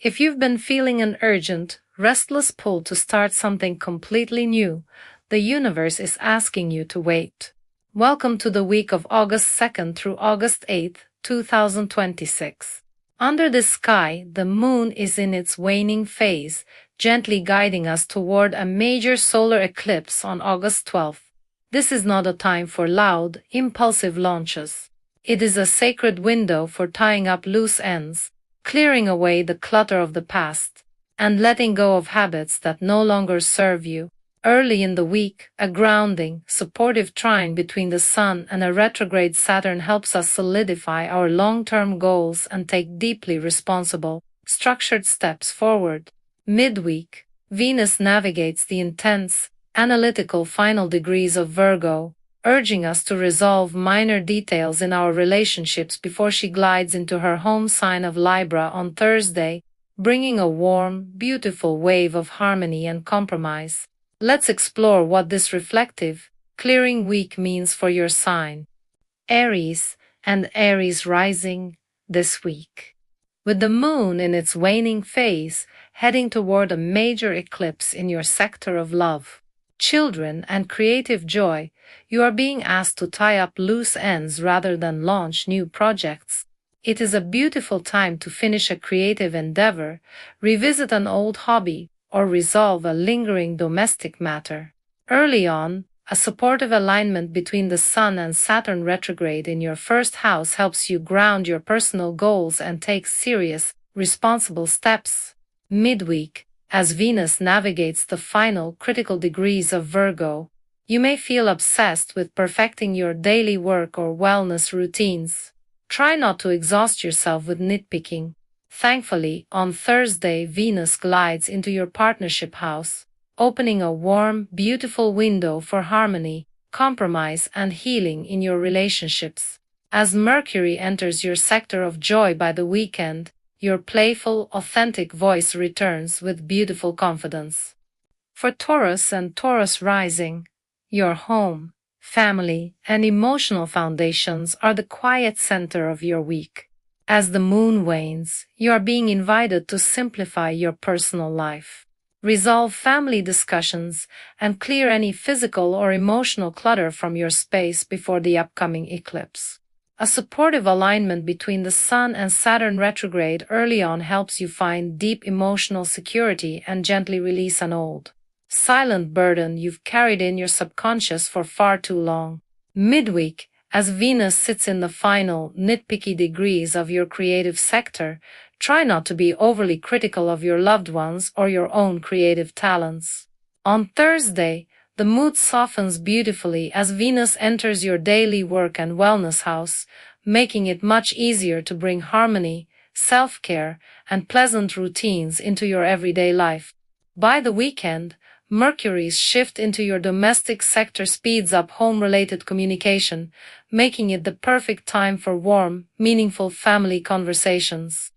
If you've been feeling an urgent, restless pull to start something completely new, the universe is asking you to wait. Welcome to the week of August 2nd through August 8th, 2026. Under the sky, the moon is in its waning phase, gently guiding us toward a major solar eclipse on August 12th. This is not a time for loud, impulsive launches. It is a sacred window for tying up loose ends, clearing away the clutter of the past, and letting go of habits that no longer serve you. Early in the week, a grounding, supportive trine between the Sun and a retrograde Saturn helps us solidify our long-term goals and take deeply responsible, structured steps forward. Midweek, Venus navigates the intense, analytical final degrees of Virgo, urging us to resolve minor details in our relationships before she glides into her home sign of Libra on Thursday, bringing a warm, beautiful wave of harmony and compromise. Let's explore what this reflective, clearing week means for your sign. Aries and Aries rising this week. With the moon in its waning phase, heading toward a major eclipse in your sector of love, children, and creative joy, you are being asked to tie up loose ends rather than launch new projects. It is a beautiful time to finish a creative endeavor, revisit an old hobby, or resolve a lingering domestic matter. Early on, a supportive alignment between the Sun and Saturn retrograde in your first house helps you ground your personal goals and take serious, responsible steps. Midweek, as Venus navigates the final critical degrees of Virgo, you may feel obsessed with perfecting your daily work or wellness routines. Try not to exhaust yourself with nitpicking. Thankfully, on Thursday, Venus glides into your partnership house, opening a warm, beautiful window for harmony, compromise, and healing in your relationships. As Mercury enters your sector of joy by the weekend, your playful, authentic voice returns with beautiful confidence. For Taurus and Taurus rising, your home, family, and emotional foundations are the quiet center of your week. As the moon wanes, you are being invited to simplify your personal life. Resolve family discussions and clear any physical or emotional clutter from your space before the upcoming eclipse. A supportive alignment between the Sun and Saturn retrograde early on helps you find deep emotional security and gently release an old, silent burden you've carried in your subconscious for far too long. Midweek, as Venus sits in the final, nitpicky degrees of your creative sector, try not to be overly critical of your loved ones or your own creative talents. On Thursday, the mood softens beautifully as Venus enters your daily work and wellness house, making it much easier to bring harmony, self-care, and pleasant routines into your everyday life. By the weekend, Mercury's shift into your domestic sector speeds up home-related communication, making it the perfect time for warm, meaningful family conversations.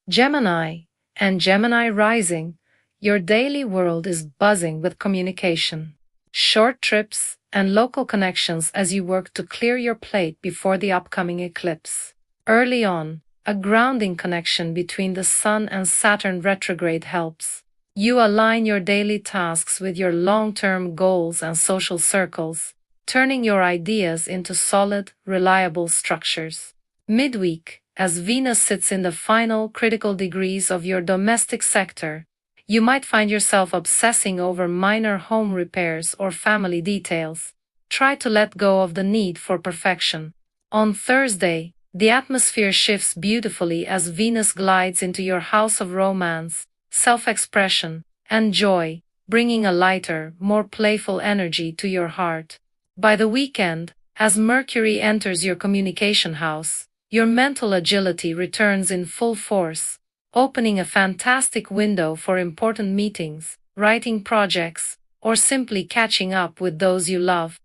Gemini and Gemini rising, your daily world is buzzing with communication, short trips, and local connections as you work to clear your plate before the upcoming eclipse. Early on, a grounding connection between the Sun and Saturn retrograde helps. You align your daily tasks with your long-term goals and social circles, turning your ideas into solid, reliable structures. Midweek, as Venus sits in the final critical degrees of your domestic sector, you might find yourself obsessing over minor home repairs or family details. Try to let go of the need for perfection. On Thursday, the atmosphere shifts beautifully as Venus glides into your house of romance, self-expression, and joy, bringing a lighter, more playful energy to your heart. By the weekend, as Mercury enters your communication house, your mental agility returns in full force, opening a fantastic window for important meetings, writing projects, or simply catching up with those you love.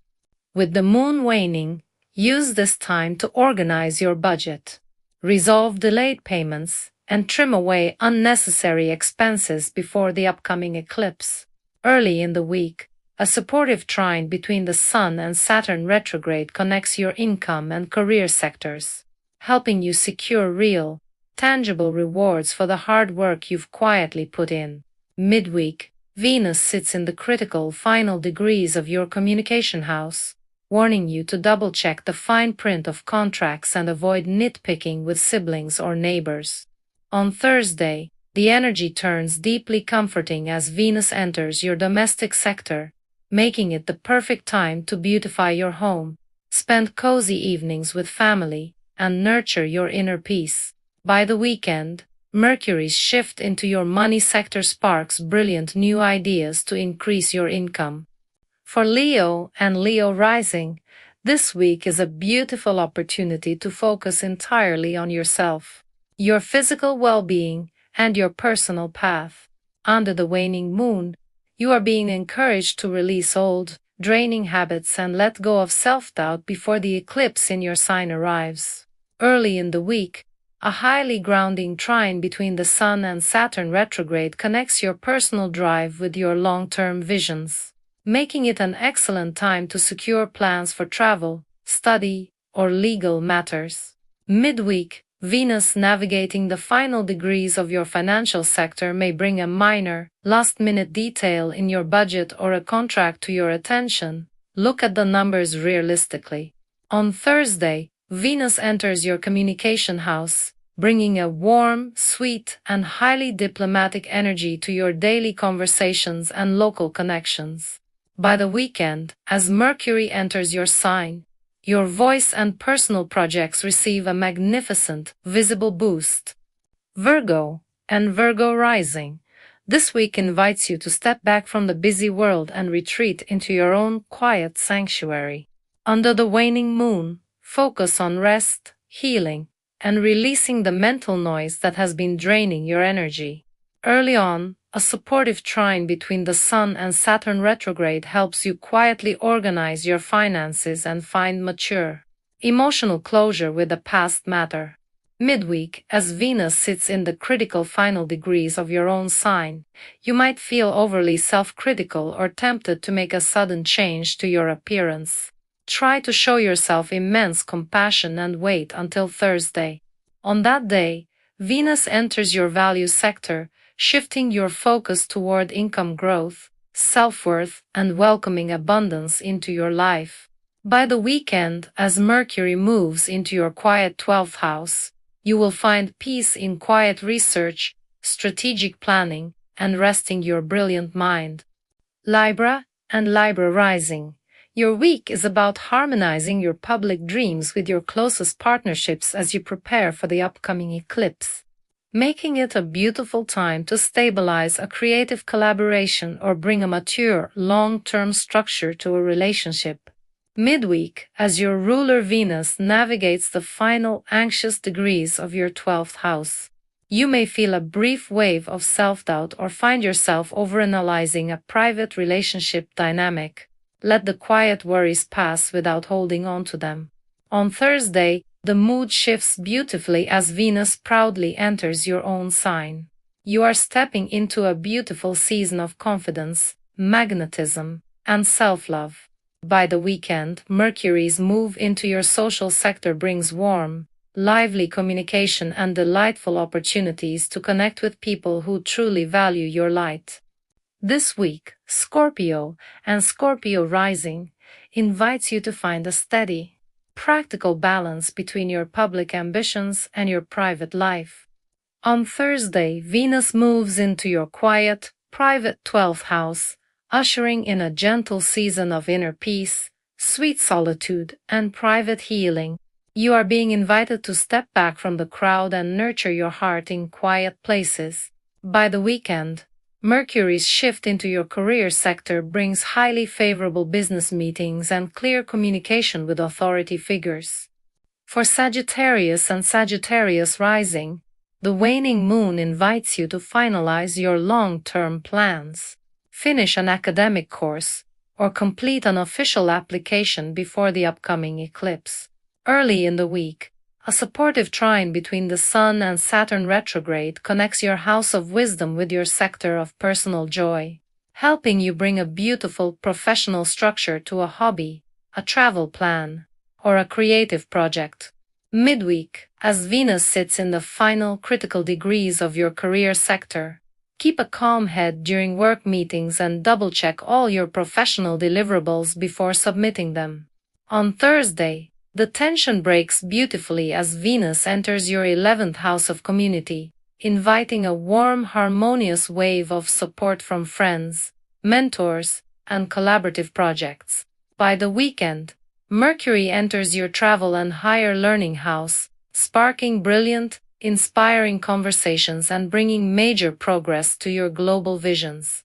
With the moon waning, use this time to organize your budget, resolve delayed payments, and trim away unnecessary expenses before the upcoming eclipse. Early in the week, a supportive trine between the Sun and Saturn retrograde connects your income and career sectors, helping you secure real, tangible rewards for the hard work you've quietly put in. Midweek, Venus sits in the critical final degrees of your communication house, warning you to double-check the fine print of contracts and avoid nitpicking with siblings or neighbors. On Thursday, the energy turns deeply comforting as Venus enters your domestic sector, making it the perfect time to beautify your home, spend cozy evenings with family, and nurture your inner peace. By the weekend, Mercury's shift into your money sector sparks brilliant new ideas to increase your income. For Leo and Leo rising, this week is a beautiful opportunity to focus entirely on yourself, your physical well-being, and your personal path. Under the waning moon, you are being encouraged to release old, draining habits and let go of self-doubt before the eclipse in your sign arrives. Early in the week, a highly grounding trine between the Sun and Saturn retrograde connects your personal drive with your long-term visions, making it an excellent time to secure plans for travel, study, or legal matters. Midweek, Venus navigating the final degrees of your financial sector may bring a minor, last-minute detail in your budget or a contract to your attention. Look at the numbers realistically. On Thursday, Venus enters your communication house, bringing a warm, sweet, and highly diplomatic energy to your daily conversations and local connections. By the weekend, as Mercury enters your sign, your voice and personal projects receive a magnificent, visible boost. Virgo and Virgo rising. This week invites you to step back from the busy world and retreat into your own quiet sanctuary. Under the waning moon, focus on rest, healing, and releasing the mental noise that has been draining your energy. Early on, a supportive trine between the Sun and Saturn retrograde helps you quietly organize your finances and find mature, emotional closure with a past matter. Midweek, as Venus sits in the critical final degrees of your own sign, you might feel overly self-critical or tempted to make a sudden change to your appearance. Try to show yourself immense compassion and wait until Thursday. On that day, Venus enters your value sector, shifting your focus toward income growth, self-worth, and welcoming abundance into your life. By the weekend, as Mercury moves into your quiet 12th house, you will find peace in quiet research, strategic planning, and resting your brilliant mind. Libra and Libra rising. Your week is about harmonizing your public dreams with your closest partnerships as you prepare for the upcoming eclipse, making it a beautiful time to stabilize a creative collaboration or bring a mature, long-term structure to a relationship. Midweek, as your ruler Venus navigates the final anxious degrees of your 12th house, you may feel a brief wave of self-doubt or find yourself overanalyzing a private relationship dynamic. Let the quiet worries pass without holding on to them. On Thursday, the mood shifts beautifully as Venus proudly enters your own sign. You are stepping into a beautiful season of confidence, magnetism, and self-love. By the weekend, Mercury's move into your social sector brings warm, lively communication and delightful opportunities to connect with people who truly value your light. This week, Scorpio and Scorpio rising invites you to find a steady, practical balance between your public ambitions and your private life. On Thursday, Venus moves into your quiet, private 12th house, ushering in a gentle season of inner peace, sweet solitude, and private healing. You are being invited to step back from the crowd and nurture your heart in quiet places. By the weekend, Mercury's shift into your career sector brings highly favorable business meetings and clear communication with authority figures. For Sagittarius and Sagittarius rising, the waning moon invites you to finalize your long-term plans, finish an academic course, or complete an official application before the upcoming eclipse. Early in the week, a supportive trine between the Sun and Saturn retrograde connects your house of wisdom with your sector of personal joy, helping you bring a beautiful professional structure to a hobby, a travel plan, or a creative project. Midweek, as Venus sits in the final critical degrees of your career sector, keep a calm head during work meetings and double-check all your professional deliverables before submitting them. On Thursday, the tension breaks beautifully as Venus enters your 11th house of community, inviting a warm, harmonious wave of support from friends, mentors, and collaborative projects. By the weekend, Mercury enters your travel and higher learning house, sparking brilliant, inspiring conversations and bringing major progress to your global visions.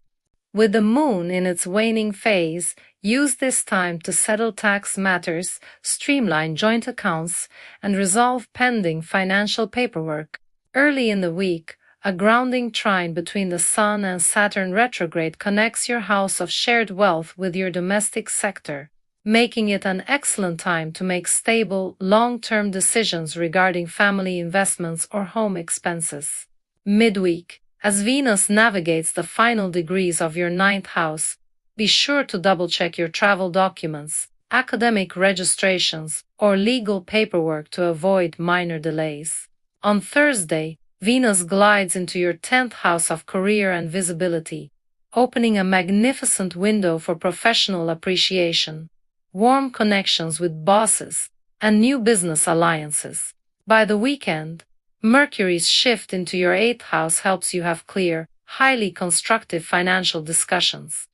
With the moon in its waning phase, use this time to settle tax matters, streamline joint accounts, and resolve pending financial paperwork. Early in the week, a grounding trine between the Sun and Saturn retrograde connects your house of shared wealth with your domestic sector, making it an excellent time to make stable, long-term decisions regarding family investments or home expenses. Midweek, as Venus navigates the final degrees of your 9th house, be sure to double-check your travel documents, academic registrations, or legal paperwork to avoid minor delays. On Thursday, Venus glides into your 10th house of career and visibility, opening a magnificent window for professional appreciation, warm connections with bosses, and new business alliances. By the weekend, Mercury's shift into your 8th house helps you have clear, highly constructive financial discussions.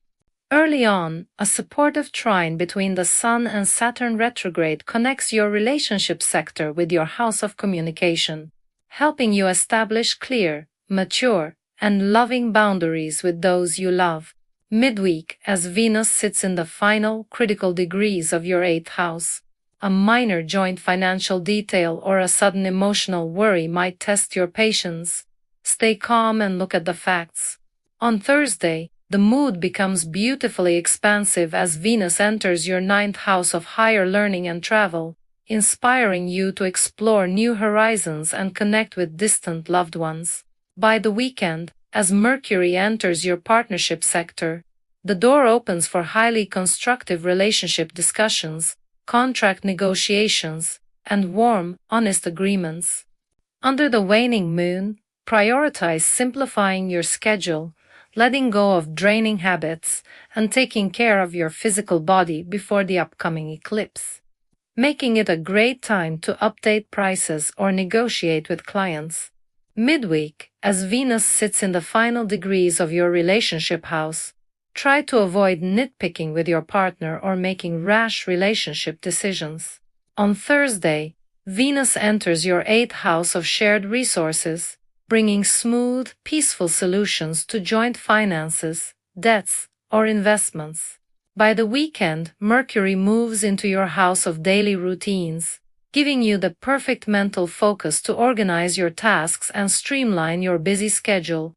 Early on, a supportive trine between the Sun and Saturn retrograde connects your relationship sector with your house of communication, helping you establish clear, mature, and loving boundaries with those you love. Midweek, as Venus sits in the final, critical degrees of your 8th house, a minor joint financial detail or a sudden emotional worry might test your patience. Stay calm and look at the facts. On Thursday, the mood becomes beautifully expansive as Venus enters your 9th house of higher learning and travel, inspiring you to explore new horizons and connect with distant loved ones. By the weekend, as Mercury enters your partnership sector, the door opens for highly constructive relationship discussions, contract negotiations, and warm, honest agreements. Under the waning moon, prioritize simplifying your schedule, letting go of draining habits, and taking care of your physical body before the upcoming eclipse, making it a great time to update prices or negotiate with clients. Midweek, as Venus sits in the final degrees of your relationship house, try to avoid nitpicking with your partner or making rash relationship decisions. On Thursday, Venus enters your 8th house of shared resources, bringing smooth, peaceful solutions to joint finances, debts, or investments. By the weekend, Mercury moves into your house of daily routines, giving you the perfect mental focus to organize your tasks and streamline your busy schedule.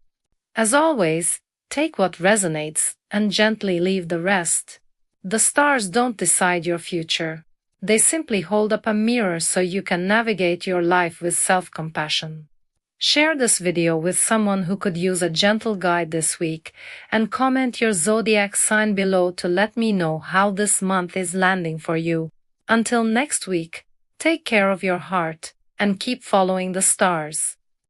As always, take what resonates and gently leave the rest. The stars don't decide your future. They simply hold up a mirror so you can navigate your life with self-compassion. Share this video with someone who could use a gentle guide this week, and comment your zodiac sign below to let me know how this month is landing for you. Until next week, take care of your heart and keep following the stars.